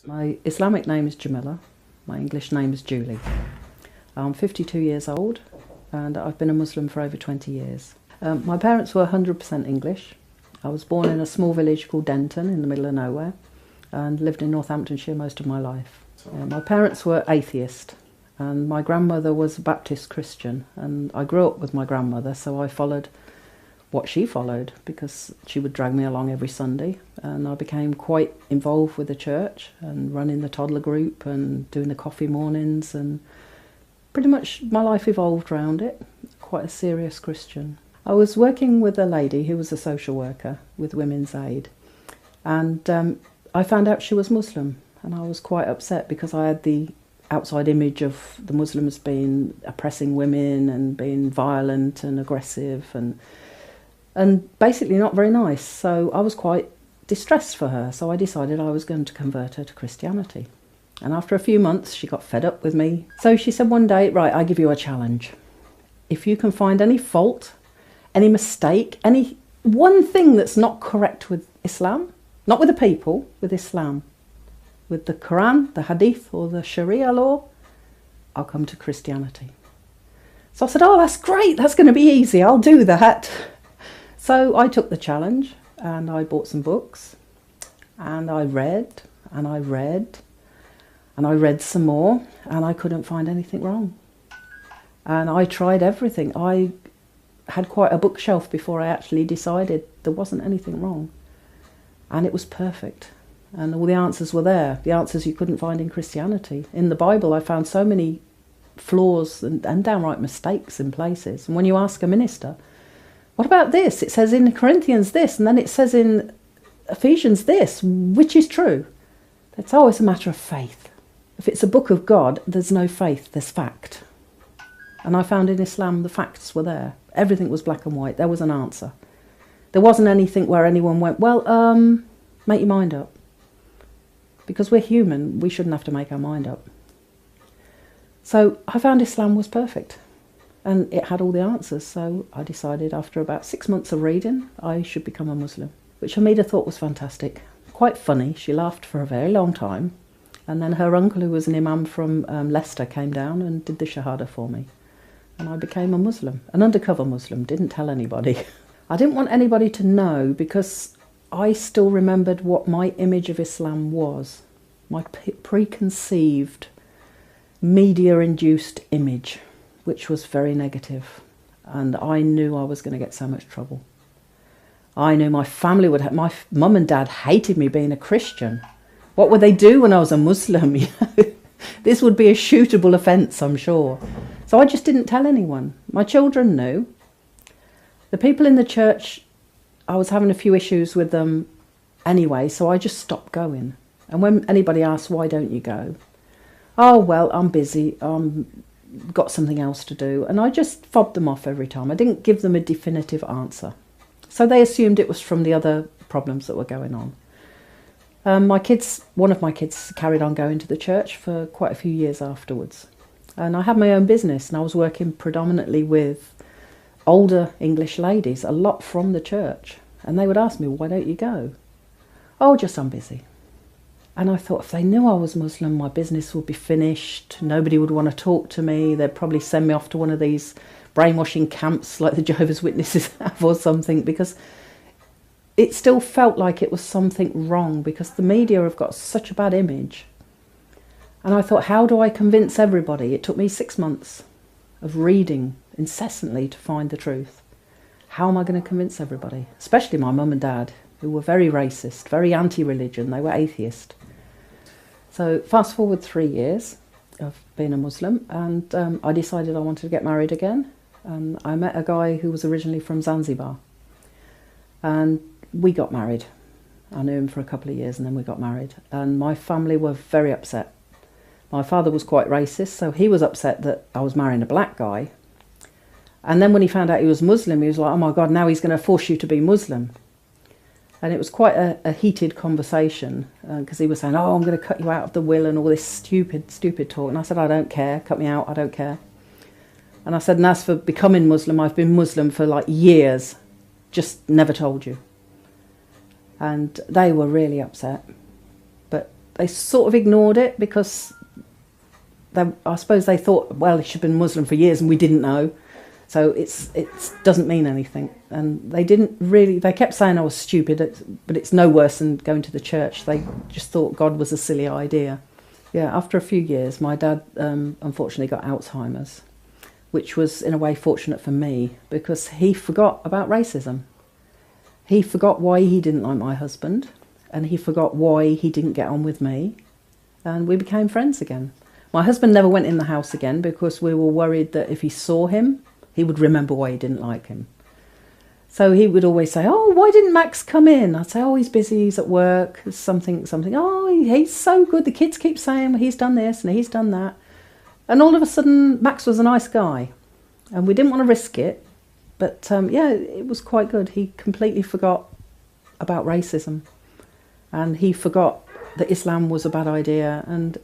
My Islamic name is Jamila. My English name is Julie. I'm 52 years old and I've been a Muslim for over 20 years. My parents were 100% English. I was born in a small village called Denton in the middle of nowhere and lived in Northamptonshire most of my life. My parents were atheist and my grandmother was a Baptist Christian, and I grew up with my grandmother, so I followed what she followed because she would drag me along every Sunday, and I became quite involved with the church and running the toddler group and doing the coffee mornings, and pretty much my life evolved around it. Quite a serious Christian. I was working with a lady who was a social worker with Women's Aid, and I found out she was Muslim, and I was quite upset because I had the outside image of the Muslims being oppressing women and being violent and aggressive and basically not very nice. So I was quite distressed for her, so I decided I was going to convert her to Christianity. And after a few months she got fed up with me, so she said one day, right, I give you a challenge. If you can find any fault, any mistake, any one thing that's not correct with Islam, not with the people, with Islam, with the Quran, the Hadith or the Sharia law, I'll come to Christianity. So I said, oh, that's great, that's going to be easy, I'll do that. So I took the challenge and I bought some books and I read and I read and I read some more, and I couldn't find anything wrong. And I tried everything. I had quite a bookshelf before I actually decided there wasn't anything wrong. And it was perfect. And all the answers were there, the answers you couldn't find in Christianity. In the Bible I found so many flaws and downright mistakes in places. And when you ask a minister, what about this? It says in Corinthians this, and then it says in Ephesians this. Which is true? It's always a matter of faith. If it's a book of God, there's no faith, there's fact. And I found in Islam the facts were there. Everything was black and white. There was an answer. There wasn't anything where anyone went, well, make your mind up. Because we're human, we shouldn't have to make our mind up. So I found Islam was perfect. And it had all the answers, so I decided after about 6 months of reading, I should become a Muslim, which Hamida thought was fantastic. Quite funny, she laughed for a very long time, and then her uncle, who was an imam from Leicester, came down and did the Shahada for me. And I became a Muslim, an undercover Muslim, didn't tell anybody. I didn't want anybody to know because I still remembered what my image of Islam was, my preconceived, media-induced image, which was very negative, and I knew I was going to get so much trouble. I knew my family would my mum and dad hated me being a Christian. What would they do when I was a Muslim? This would be a shootable offence, I'm sure. So I just didn't tell anyone. My children knew. The people in the church, I was having a few issues with them anyway, so I just stopped going. And when anybody asked, why don't you go? Oh, well, I'm busy. Got something else to do, and I just fobbed them off every time. I didn't give them a definitive answer, so they assumed it was from the other problems that were going on. One of my kids carried on going to the church for quite a few years afterwards, and I had my own business, and I was working predominantly with older English ladies, a lot from the church, and they would ask me, why don't you go? Oh, just I'm busy. And I thought, if they knew I was Muslim, my business would be finished, nobody would want to talk to me, they'd probably send me off to one of these brainwashing camps like the Jehovah's Witnesses have or something, because it still felt like it was something wrong, because the media have got such a bad image. And I thought, how do I convince everybody? It took me 6 months of reading incessantly to find the truth. How am I going to convince everybody? Especially my mum and dad, who were very racist, very anti-religion, they were atheist. So fast forward 3 years of being a Muslim, and I decided I wanted to get married again. And I met a guy who was originally from Zanzibar, and we got married. I knew him for a couple of years and then we got married, and my family were very upset. My father was quite racist, so he was upset that I was marrying a black guy. And then when he found out he was Muslim, he was like, oh my God, now he's going to force you to be Muslim. And it was quite a heated conversation, because he was saying, oh, I'm going to cut you out of the will and all this stupid talk. And I said, I don't care, cut me out, I don't care. And I said, and as for becoming Muslim, I've been Muslim for like years, just never told you. And they were really upset. But they sort of ignored it because I suppose they thought, well, she'd been Muslim for years and we didn't know, so it doesn't mean anything. And they didn't really, they kept saying I was stupid, but it's no worse than going to the church. They just thought God was a silly idea. Yeah, after a few years, my dad unfortunately got Alzheimer's, which was in a way fortunate for me because he forgot about racism. He forgot why he didn't like my husband, and he forgot why he didn't get on with me, and we became friends again. My husband never went in the house again because we were worried that if he saw him, he would remember why he didn't like him. So he would always say, oh, why didn't Max come in? I'd say, oh, he's busy, he's at work, something. Oh, he's so good. The kids keep saying, well, he's done this and he's done that. And all of a sudden, Max was a nice guy. And we didn't want to risk it. But yeah, it was quite good. He completely forgot about racism. And he forgot that Islam was a bad idea. And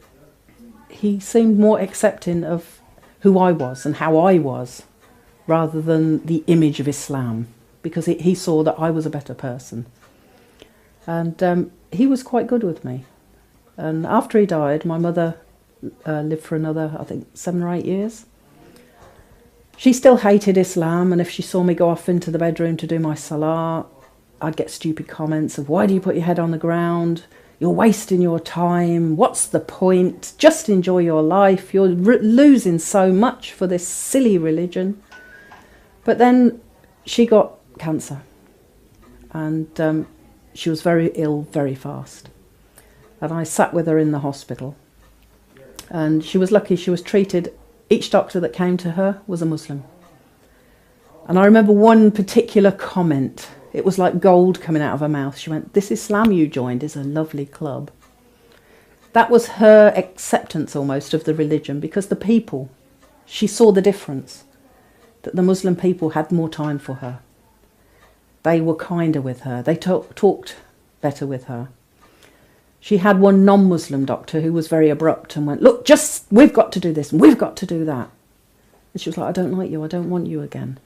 he seemed more accepting of who I was and how I was, rather than the image of Islam, because he saw that I was a better person. And he was quite good with me. And after he died, my mother lived for another, I think, 7 or 8 years. She still hated Islam, and if she saw me go off into the bedroom to do my salah, I'd get stupid comments of, why do you put your head on the ground? You're wasting your time. What's the point? Just enjoy your life. You're losing so much for this silly religion. But then she got cancer, and she was very ill very fast. And I sat with her in the hospital. And she was lucky, she was treated. Each doctor that came to her was a Muslim. And I remember one particular comment. It was like gold coming out of her mouth. She went, this Islam you joined is a lovely club. That was her acceptance almost of the religion, because the people, she saw the difference, that the Muslim people had more time for her. They were kinder with her. They talked better with her. She had one non-Muslim doctor who was very abrupt and went, look, we've got to do this and we've got to do that. And she was like, I don't like you, I don't want you again.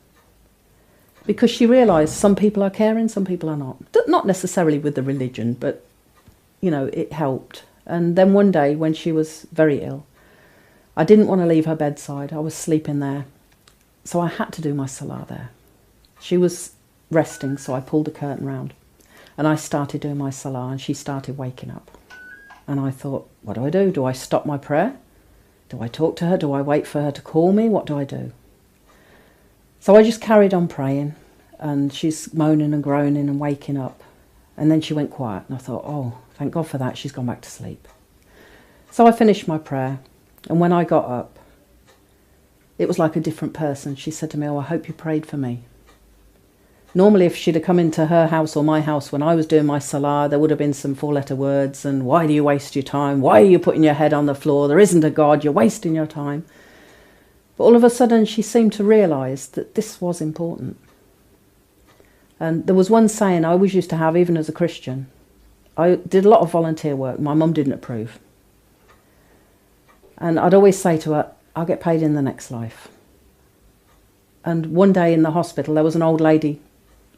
Because she realised some people are caring, some people are not. Not necessarily with the religion, but, you know, it helped. And then one day when she was very ill, I didn't want to leave her bedside. I was sleeping there. So I had to do my salah there. She was resting, so I pulled the curtain round. And I started doing my salah, and she started waking up. And I thought, what do I do? Do I stop my prayer? Do I talk to her? Do I wait for her to call me? What do I do? So I just carried on praying, and she's moaning and groaning and waking up. And then she went quiet, and I thought, oh, thank God for that, she's gone back to sleep. So I finished my prayer, and when I got up, it was like a different person. She said to me, oh, I hope you prayed for me. Normally, if she'd have come into her house or my house when I was doing my salah, there would have been some 4-letter words, and why do you waste your time? Why are you putting your head on the floor? There isn't a God, you're wasting your time. But all of a sudden, she seemed to realise that this was important. And there was one saying I always used to have, even as a Christian. I did a lot of volunteer work. My mum didn't approve. And I'd always say to her, I'll get paid in the next life. And one day in the hospital, there was an old lady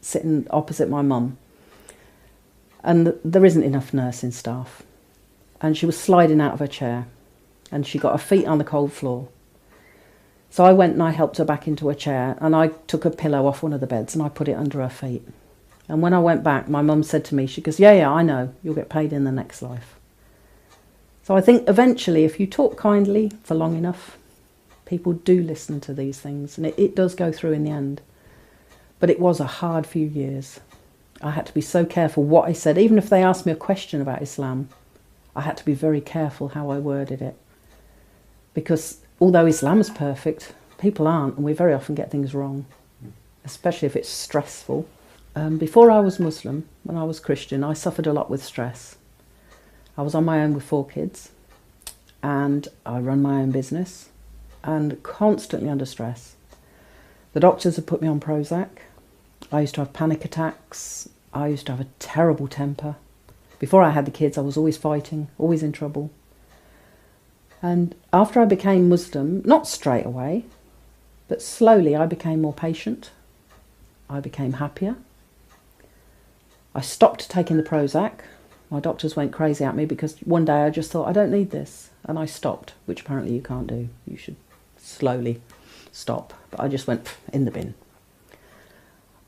sitting opposite my mum. And there isn't enough nursing staff. And she was sliding out of her chair. And she got her feet on the cold floor. So I went and I helped her back into her chair, and I took a pillow off one of the beds and I put it under her feet. And when I went back, my mum said to me, she goes, yeah, I know, you'll get paid in the next life. So I think eventually, if you talk kindly for long enough, people do listen to these things, and it does go through in the end. But it was a hard few years. I had to be so careful what I said. Even if they asked me a question about Islam, I had to be very careful how I worded it. Because although Islam's perfect, people aren't, and we very often get things wrong, especially if it's stressful. Before I was Muslim, when I was Christian, I suffered a lot with stress. I was on my own with 4 kids, and I run my own business, and constantly under stress. The doctors had put me on Prozac. I used to have panic attacks. I used to have a terrible temper. Before I had the kids, I was always fighting, always in trouble. And after I became Muslim, not straight away, but slowly I became more patient. I became happier. I stopped taking the Prozac. My doctors went crazy at me because one day I just thought, I don't need this. And I stopped, which apparently you can't do. You should slowly stop. But I just went in the bin.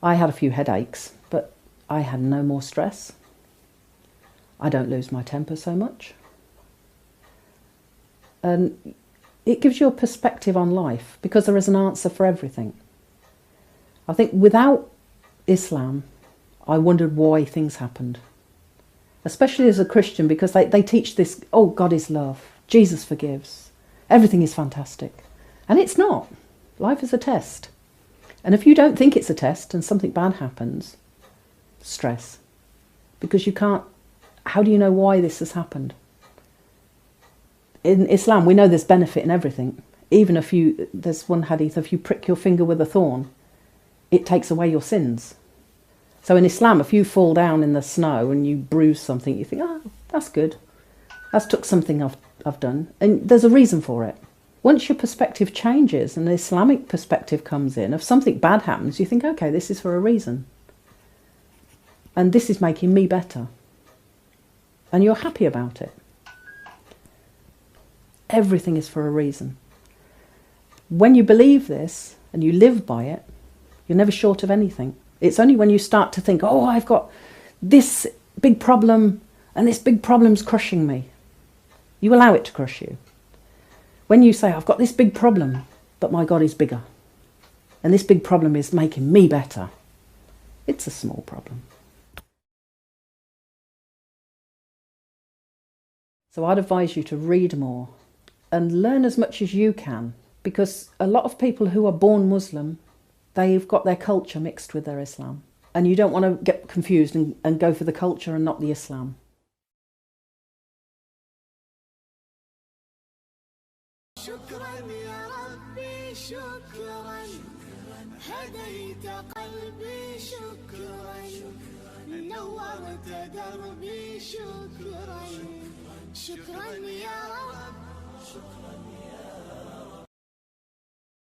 I had a few headaches, but I had no more stress. I don't lose my temper so much. And it gives you a perspective on life because there is an answer for everything. I think without Islam, I wondered why things happened. Especially as a Christian, because they teach this, oh, God is love, Jesus forgives, everything is fantastic. And it's not. Life is a test. And if you don't think it's a test and something bad happens, stress. Because you can't, how do you know why this has happened? In Islam, we know there's benefit in everything. Even if there's one hadith, if you prick your finger with a thorn, it takes away your sins. So in Islam, if you fall down in the snow and you bruise something, you think, oh, that's good. That's took something I've done. And there's a reason for it. Once your perspective changes and the Islamic perspective comes in, if something bad happens, you think, okay, this is for a reason. And this is making me better. And you're happy about it. Everything is for a reason. When you believe this and you live by it, you're never short of anything. It's only when you start to think, oh, I've got this big problem and this big problem's crushing me. You allow it to crush you. When you say, I've got this big problem, but my God is bigger. And this big problem is making me better. It's a small problem. So I'd advise you to read more and learn as much as you can, because a lot of people who are born Muslim, they've got their culture mixed with their Islam. And you don't want to get confused and go for the culture and not the Islam. شكرا يا ربي شكرا هديت قلبي شكرا نورت دربي شكرا شكرا يا رب